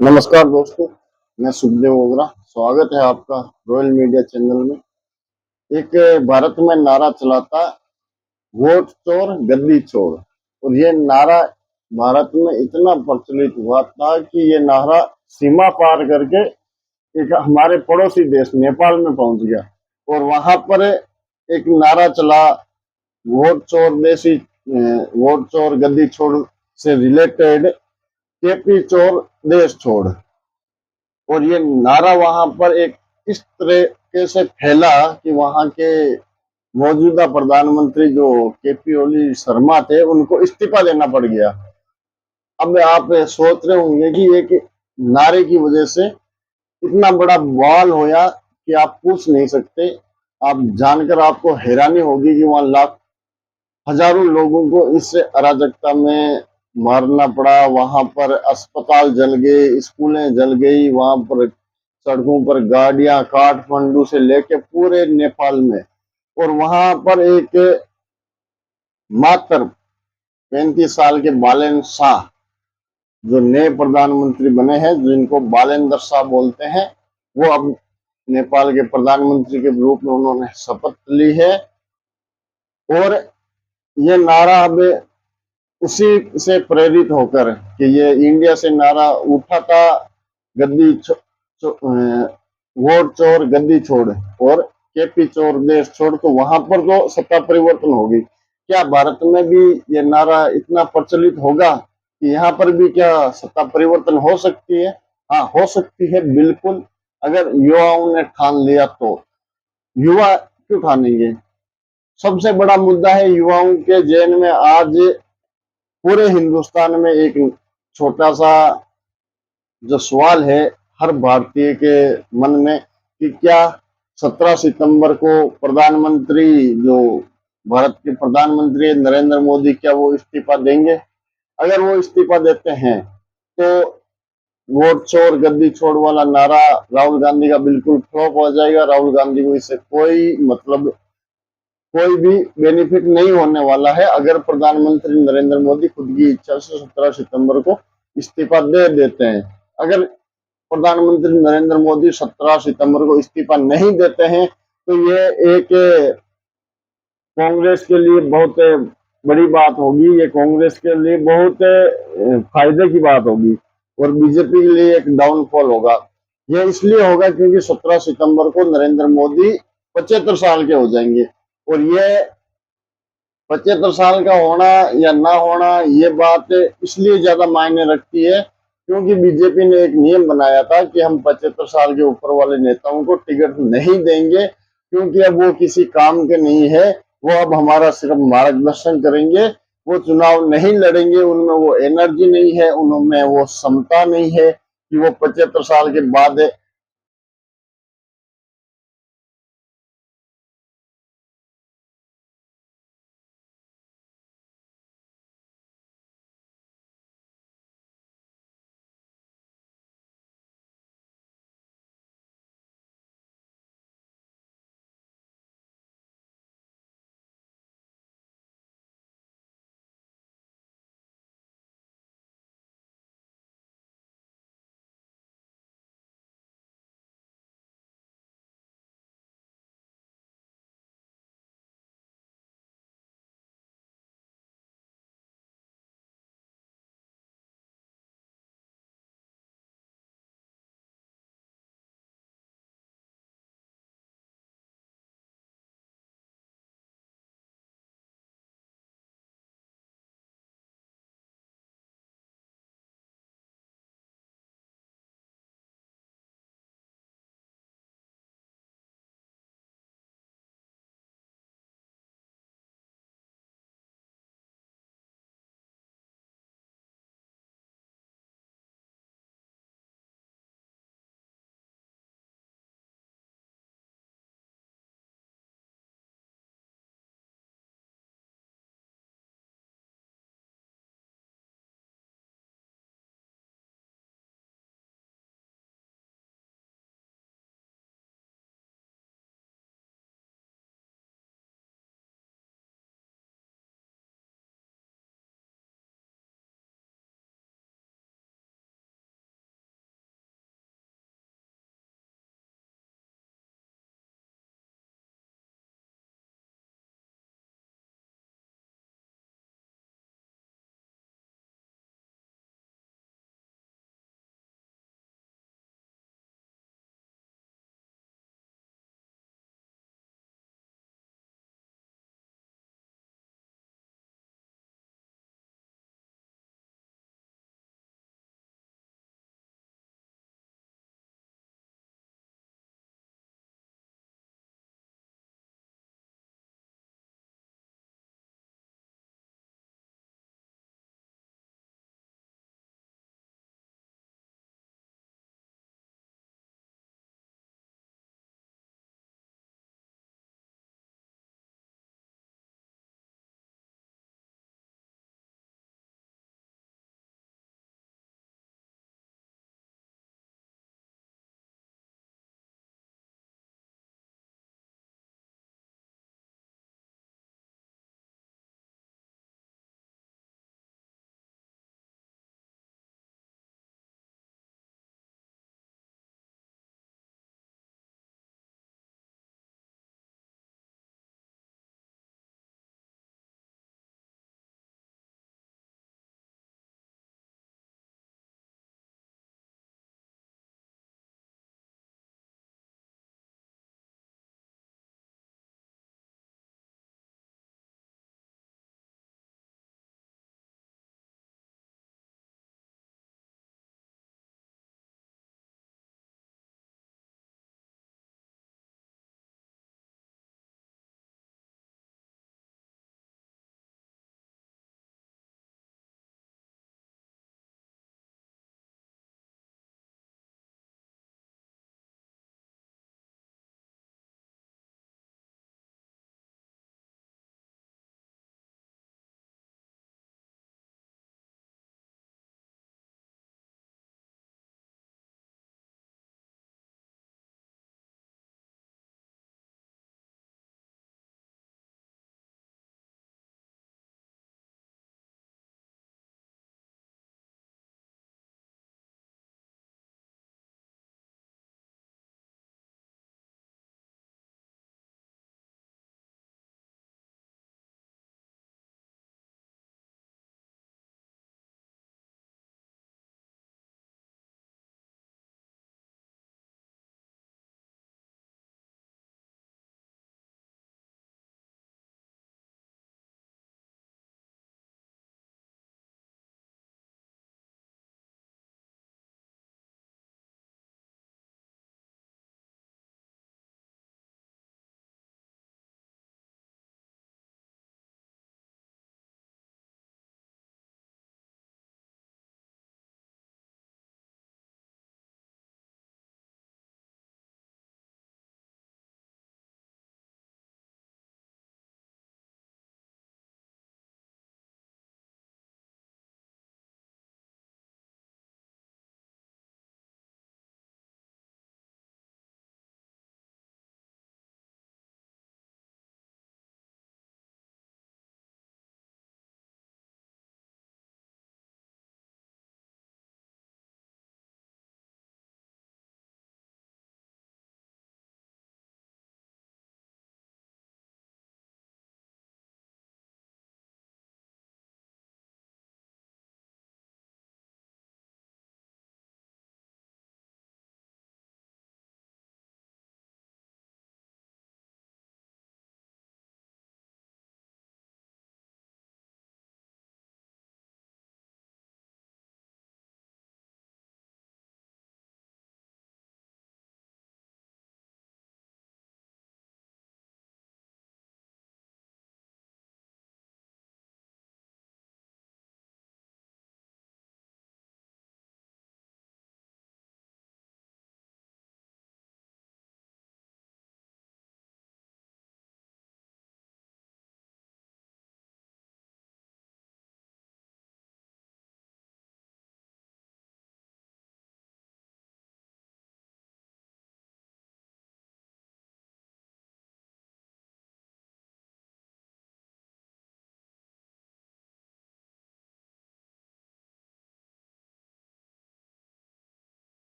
नमस्कार दोस्तों, मैं सुखदेव ओगरा। स्वागत है आपका रॉयल मीडिया चैनल में। एक भारत में नारा चला था, वोट चोर गद्दी छोड़। और ये नारा भारत में इतना प्रचलित हुआ था कि ये नारा सीमा पार करके एक हमारे पड़ोसी देश नेपाल में पहुंच गया। और वहां पर एक नारा चला, वोट चोर गद्दी छोड़ से रिलेटेड केपी चोर देश छोड़। और ये नारा वहां पर एक इस तरीके से फैला कि वहां के मौजूदा प्रधानमंत्री जो केपी ओली शर्मा थे, उनको इस्तीफा देना पड़ गया। अब आप सोच रहे होंगे कि एक नारे की वजह से इतना बड़ा बवाल होया कि आप पूछ नहीं सकते। आप जानकर आपको हैरानी होगी कि वहां लाख हजारों लोगों को इस अराजकता में मारना पड़ा। वहां पर अस्पताल जल गए, स्कूलें जल गई, वहां पर सड़कों पर गाड़ियां काठमांडू से लेके पूरे नेपाल में। और वहां पर एक मात्र 35 साल के बालेन शाह जो नए प्रधानमंत्री बने हैं, जिनको बालेंद्र शाह बोलते हैं, वो अब नेपाल के प्रधानमंत्री के रूप में उन्होंने शपथ ली है। और ये नारा अब उसी से प्रेरित होकर कि ये इंडिया से नारा उठा था, गद्दी वोट चोर गद्दी छोड़ और केपी चोर देश छोड़, तो वहां पर तो सत्ता परिवर्तन होगी। क्या भारत में भी ये नारा इतना प्रचलित होगा कि यहाँ पर भी क्या सत्ता परिवर्तन हो सकती है? हाँ, हो सकती है बिल्कुल, अगर युवाओं ने ठान लिया तो। युवा क्यों ठानेंगे? सबसे बड़ा मुद्दा है युवाओं के जेन में आज पूरे हिंदुस्तान में एक छोटा सा जो सवाल है हर भारतीय के मन में कि क्या 17 सितंबर को प्रधानमंत्री जो भारत के प्रधानमंत्री नरेंद्र मोदी, क्या वो इस्तीफा देंगे? अगर वो इस्तीफा देते हैं तो वोट चोर गद्दी छोड़ वाला नारा राहुल गांधी का बिल्कुल फ्लॉप हो जाएगा। राहुल गांधी को इससे कोई भी बेनिफिट नहीं होने वाला है अगर प्रधानमंत्री नरेंद्र मोदी खुद की इच्छा से 17 सितंबर को इस्तीफा दे देते हैं। अगर प्रधानमंत्री नरेंद्र मोदी 17 सितंबर को इस्तीफा नहीं देते हैं तो ये एक कांग्रेस के लिए बहुत बड़ी बात होगी। ये कांग्रेस के लिए बहुत फायदे की बात होगी और बीजेपी के लिए एक डाउनफॉल होगा। ये इसलिए होगा क्योंकि 17 सितंबर को नरेंद्र मोदी 75 साल के हो जाएंगे। और ये 75 साल का होना या ना होना, ये बात इसलिए ज्यादा मायने रखती है क्योंकि बीजेपी ने एक नियम बनाया था कि हम 75 साल के ऊपर वाले नेताओं को टिकट नहीं देंगे, क्योंकि अब वो किसी काम के नहीं है। वो अब हमारा सिर्फ मार्गदर्शन करेंगे, वो चुनाव नहीं लड़ेंगे, उनमें वो एनर्जी नहीं है, उनमें वो क्षमता नहीं है कि वो 75 साल के बाद